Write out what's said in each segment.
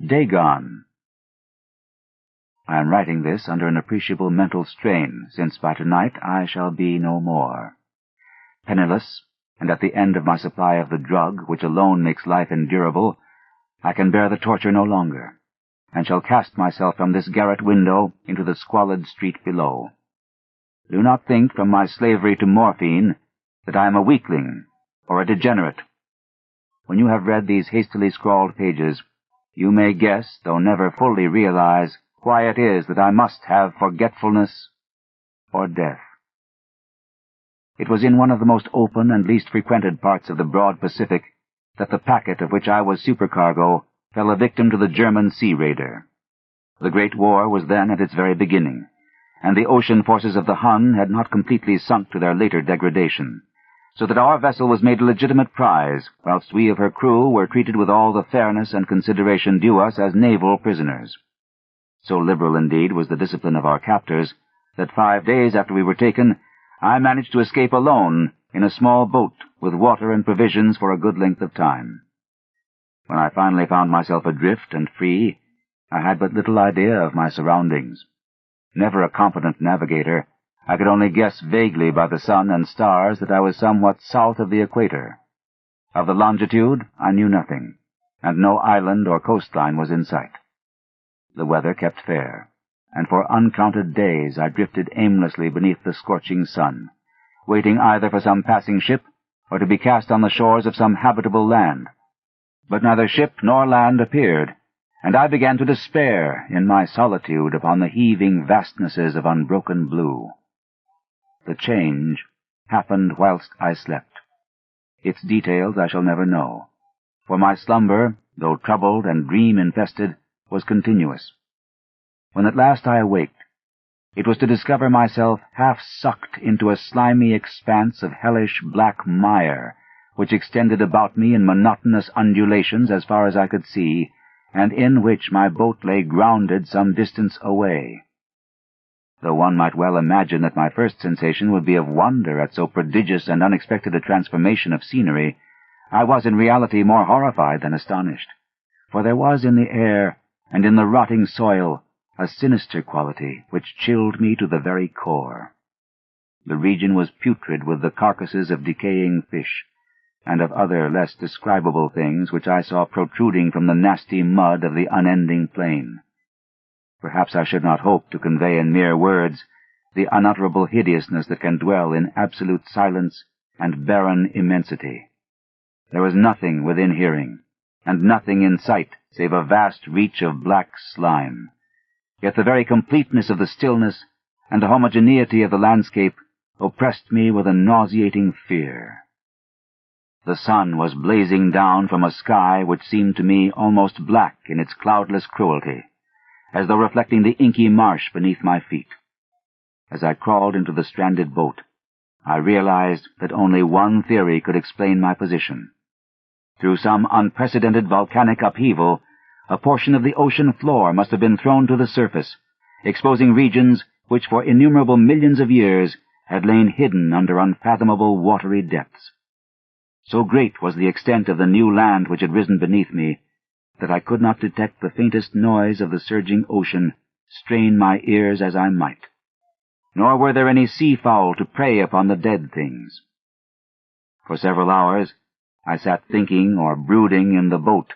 Dagon. I am writing this under an appreciable mental strain, since by tonight I shall be no more. Penniless, and at the end of my supply of the drug which alone makes life endurable, I can bear the torture no longer, and shall cast myself from this garret window into the squalid street below. Do not think from my slavery to morphine that I am a weakling or a degenerate. When you have read these hastily scrawled pages, you may guess, though never fully realize, why it is that I must have forgetfulness or death. It was in one of the most open and least frequented parts of the broad Pacific that the packet of which I was supercargo fell a victim to the German sea raider. The Great War was then at its very beginning, and the ocean forces of the Hun had not completely sunk to their later degradation, so that our vessel was made a legitimate prize, whilst we of her crew were treated with all the fairness and consideration due us as naval prisoners. So liberal indeed was the discipline of our captors, that 5 days after we were taken, I managed to escape alone in a small boat with water and provisions for a good length of time. When I finally found myself adrift and free, I had but little idea of my surroundings. Never a competent navigator, I could only guess vaguely by the sun and stars that I was somewhat south of the equator. Of the longitude I knew nothing, and no island or coastline was in sight. The weather kept fair, and for uncounted days I drifted aimlessly beneath the scorching sun, waiting either for some passing ship or to be cast on the shores of some habitable land. But neither ship nor land appeared, and I began to despair in my solitude upon the heaving vastnesses of unbroken blue. The change happened whilst I slept. Its details I shall never know, for my slumber, though troubled and dream-infested, was continuous. When at last I awaked, it was to discover myself half sucked into a slimy expanse of hellish black mire, which extended about me in monotonous undulations as far as I could see, and in which my boat lay grounded some distance away. Though one might well imagine that my first sensation would be of wonder at so prodigious and unexpected a transformation of scenery, I was in reality more horrified than astonished, for there was in the air and in the rotting soil a sinister quality which chilled me to the very core. The region was putrid with the carcasses of decaying fish, and of other less describable things which I saw protruding from the nasty mud of the unending plain. Perhaps I should not hope to convey in mere words the unutterable hideousness that can dwell in absolute silence and barren immensity. There was nothing within hearing, and nothing in sight save a vast reach of black slime. Yet the very completeness of the stillness and the homogeneity of the landscape oppressed me with a nauseating fear. The sun was blazing down from a sky which seemed to me almost black in its cloudless cruelty, as though reflecting the inky marsh beneath my feet. As I crawled into the stranded boat, I realized that only one theory could explain my position. Through some unprecedented volcanic upheaval, a portion of the ocean floor must have been thrown to the surface, exposing regions which for innumerable millions of years had lain hidden under unfathomable watery depths. So great was the extent of the new land which had risen beneath me, that I could not detect the faintest noise of the surging ocean, strain my ears as I might. Nor were there any sea-fowl to prey upon the dead things. For several hours I sat thinking or brooding in the boat,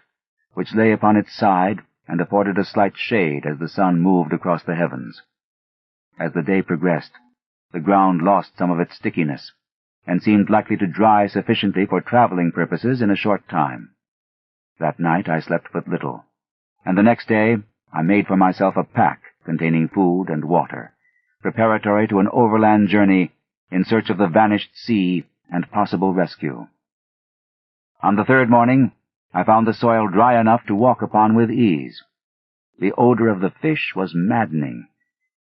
which lay upon its side and afforded a slight shade as the sun moved across the heavens. As the day progressed, the ground lost some of its stickiness, and seemed likely to dry sufficiently for traveling purposes in a short time. That night I slept but little, and the next day I made for myself a pack containing food and water, preparatory to an overland journey in search of the vanished sea and possible rescue. On the third morning I found the soil dry enough to walk upon with ease. The odor of the fish was maddening,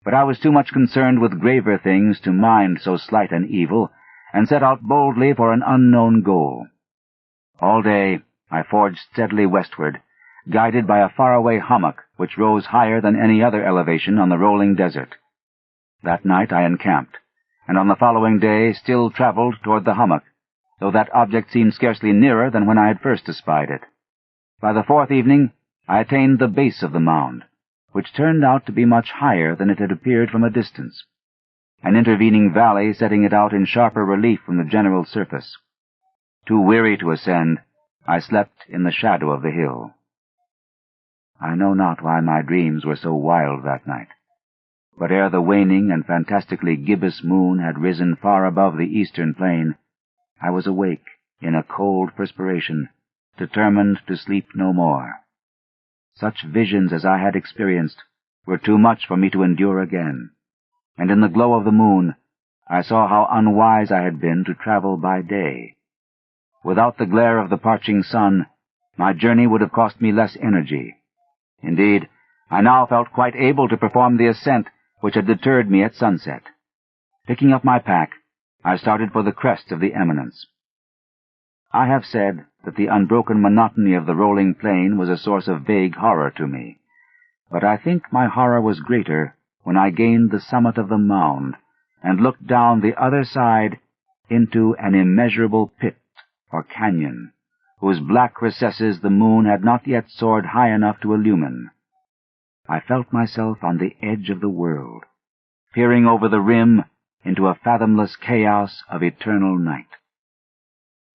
but I was too much concerned with graver things to mind so slight an evil, and set out boldly for an unknown goal. All day I forged steadily westward, guided by a faraway hummock which rose higher than any other elevation on the rolling desert. That night I encamped, and on the following day still traveled toward the hummock, though that object seemed scarcely nearer than when I had first espied it. By the fourth evening I attained the base of the mound, which turned out to be much higher than it had appeared from a distance, an intervening valley setting it out in sharper relief from the general surface. Too weary to ascend, I slept in the shadow of the hill. I know not why my dreams were so wild that night, but ere the waning and fantastically gibbous moon had risen far above the eastern plain, I was awake in a cold perspiration, determined to sleep no more. Such visions as I had experienced were too much for me to endure again, and in the glow of the moon I saw how unwise I had been to travel by day. Without the glare of the parching sun, my journey would have cost me less energy. Indeed, I now felt quite able to perform the ascent which had deterred me at sunset. Picking up my pack, I started for the crest of the eminence. I have said that the unbroken monotony of the rolling plain was a source of vague horror to me, but I think my horror was greater when I gained the summit of the mound and looked down the other side into an immeasurable pit or canyon, whose black recesses the moon had not yet soared high enough to illumine. I felt myself on the edge of the world, peering over the rim into a fathomless chaos of eternal night.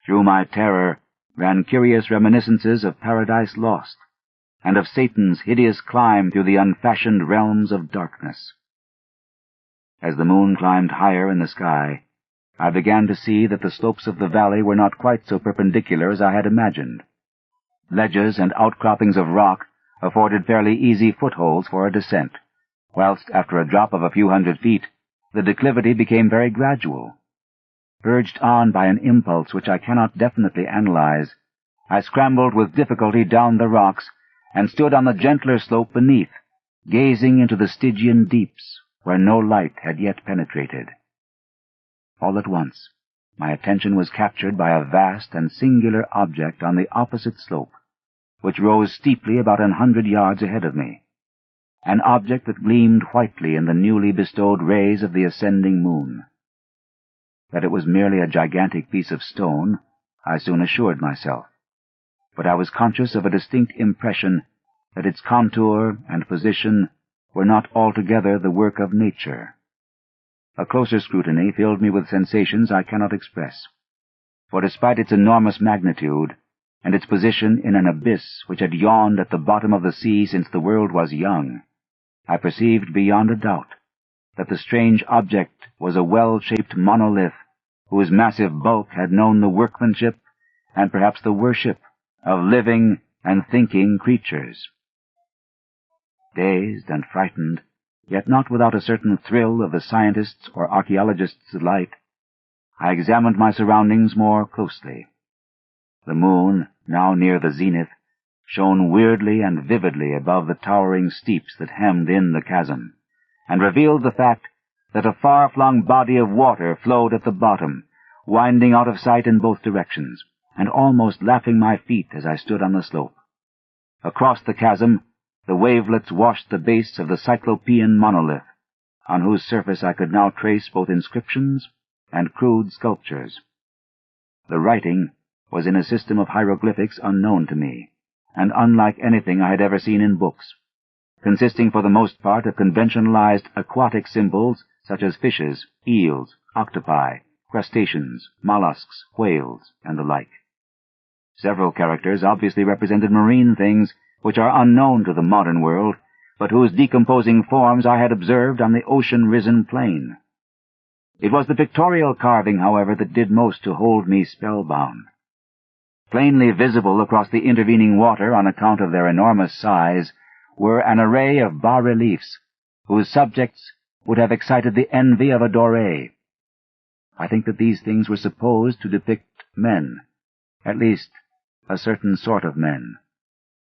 Through my terror ran curious reminiscences of Paradise Lost, and of Satan's hideous climb through the unfashioned realms of darkness. As the moon climbed higher in the sky, I began to see that the slopes of the valley were not quite so perpendicular as I had imagined. Ledges and outcroppings of rock afforded fairly easy footholds for a descent, whilst after a drop of a few hundred feet, the declivity became very gradual. Urged on by an impulse which I cannot definitely analyze, I scrambled with difficulty down the rocks and stood on the gentler slope beneath, gazing into the Stygian deeps where no light had yet penetrated. All at once, my attention was captured by a vast and singular object on the opposite slope, which rose steeply about 100 yards ahead of me, an object that gleamed whitely in the newly bestowed rays of the ascending moon. That it was merely a gigantic piece of stone, I soon assured myself, but I was conscious of a distinct impression that its contour and position were not altogether the work of nature. A closer scrutiny filled me with sensations I cannot express, for despite its enormous magnitude, and its position in an abyss which had yawned at the bottom of the sea since the world was young, I perceived beyond a doubt that the strange object was a well-shaped monolith whose massive bulk had known the workmanship and perhaps the worship of living and thinking creatures. Dazed and frightened, yet not without a certain thrill of the scientist's or archaeologist's delight, I examined my surroundings more closely. The moon, now near the zenith, shone weirdly and vividly above the towering steeps that hemmed in the chasm, and revealed the fact that a far-flung body of water flowed at the bottom, winding out of sight in both directions, and almost lapping my feet as I stood on the slope. Across the chasm, the wavelets washed the base of the cyclopean monolith, on whose surface I could now trace both inscriptions and crude sculptures. The writing was in a system of hieroglyphics unknown to me, and unlike anything I had ever seen in books, consisting for the most part of conventionalized aquatic symbols such as fishes, eels, octopi, crustaceans, mollusks, whales, and the like. Several characters obviously represented marine things which are unknown to the modern world, but whose decomposing forms I had observed on the ocean-risen plain. It was the pictorial carving, however, that did most to hold me spellbound. Plainly visible across the intervening water on account of their enormous size were an array of bas-reliefs, whose subjects would have excited the envy of a Doré. I think that these things were supposed to depict men, at least a certain sort of men,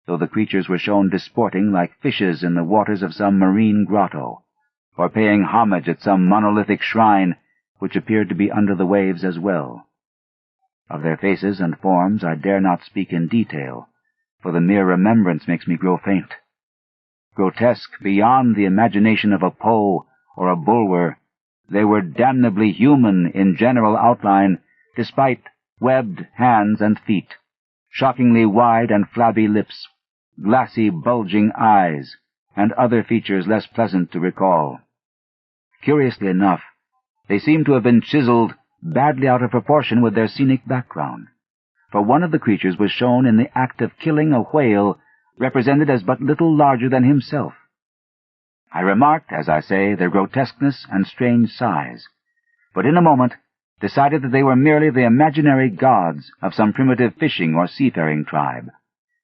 though the creatures were shown disporting like fishes in the waters of some marine grotto, or paying homage at some monolithic shrine which appeared to be under the waves as well. Of their faces and forms I dare not speak in detail, for the mere remembrance makes me grow faint. Grotesque beyond the imagination of a Poe or a Bulwer, they were damnably human in general outline, despite webbed hands and feet, shockingly wide and flabby lips, glassy, bulging eyes, and other features less pleasant to recall. Curiously enough, they seemed to have been chiseled badly out of proportion with their scenic background, for one of the creatures was shown in the act of killing a whale represented as but little larger than himself. I remarked, as I say, their grotesqueness and strange size, but in a moment decided that they were merely the imaginary gods of some primitive fishing or seafaring tribe,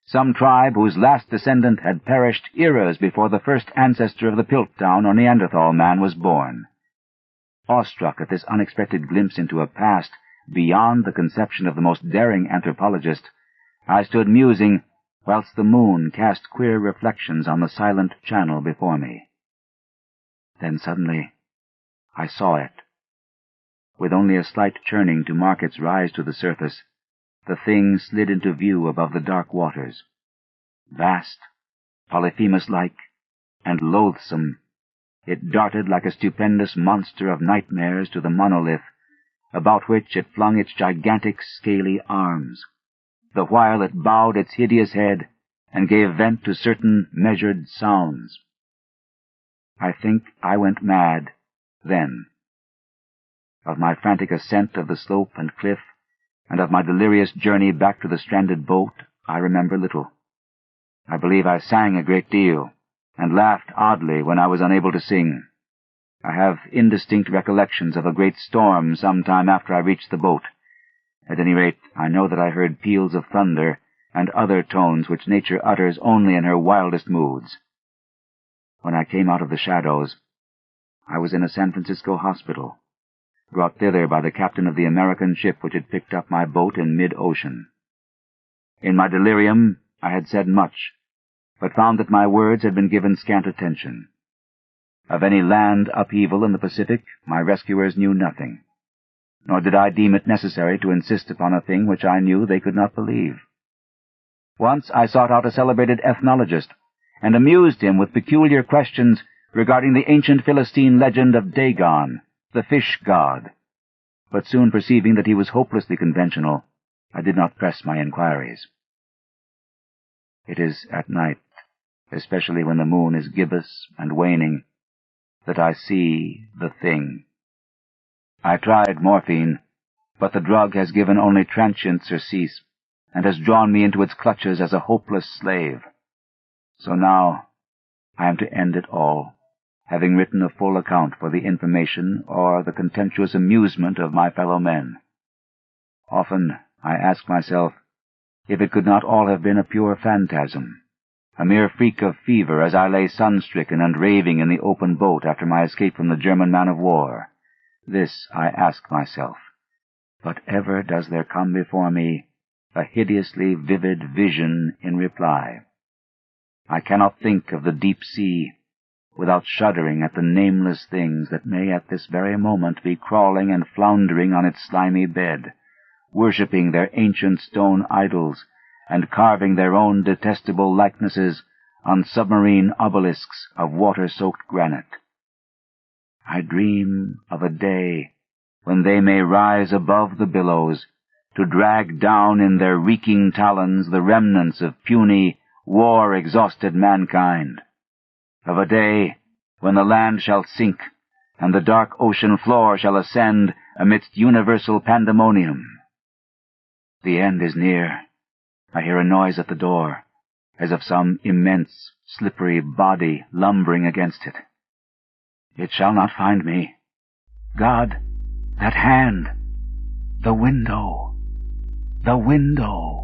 some tribe whose last descendant had perished eras before the first ancestor of the Piltdown or Neanderthal man was born. Awestruck at this unexpected glimpse into a past beyond the conception of the most daring anthropologist, I stood musing whilst the moon cast queer reflections on the silent channel before me. Then suddenly I saw it. With only a slight churning to mark its rise to the surface, the thing slid into view above the dark waters. Vast, Polyphemus-like, and loathsome, it darted like a stupendous monster of nightmares to the monolith, about which it flung its gigantic scaly arms, the while it bowed its hideous head and gave vent to certain measured sounds. I think I went mad then. Of my frantic ascent of the slope and cliff, and of my delirious journey back to the stranded boat, I remember little. I believe I sang a great deal, and laughed oddly when I was unable to sing. I have indistinct recollections of a great storm some time after I reached the boat. At any rate, I know that I heard peals of thunder and other tones which nature utters only in her wildest moods. When I came out of the shadows, I was in a San Francisco hospital, brought thither by the captain of the American ship which had picked up my boat in mid-ocean. In my delirium I had said much, but found that my words had been given scant attention. Of any land upheaval in the Pacific my rescuers knew nothing, nor did I deem it necessary to insist upon a thing which I knew they could not believe. Once I sought out a celebrated ethnologist, and amused him with peculiar questions regarding the ancient Philistine legend of Dagon, the fish god, but soon perceiving that he was hopelessly conventional, I did not press my inquiries. It is at night, especially when the moon is gibbous and waning, that I see the thing. I tried morphine, but the drug has given only transient surcease, and has drawn me into its clutches as a hopeless slave. So now I am to end it all, having written a full account for the information or the contemptuous amusement of my fellow men. Often I ask myself if it could not all have been a pure phantasm, a mere freak of fever as I lay sun-stricken and raving in the open boat after my escape from the German man-of-war. This I ask myself, but ever does there come before me a hideously vivid vision in reply. I cannot think of the deep sea without shuddering at the nameless things that may at this very moment be crawling and floundering on its slimy bed, worshipping their ancient stone idols, and carving their own detestable likenesses on submarine obelisks of water-soaked granite. I dream of a day when they may rise above the billows to drag down in their reeking talons the remnants of puny, war-exhausted mankind, of a day when the land shall sink and the dark ocean floor shall ascend amidst universal pandemonium. The end is near. I hear a noise at the door, as of some immense, slippery body lumbering against it. It shall not find me. God, that hand! The window! The window!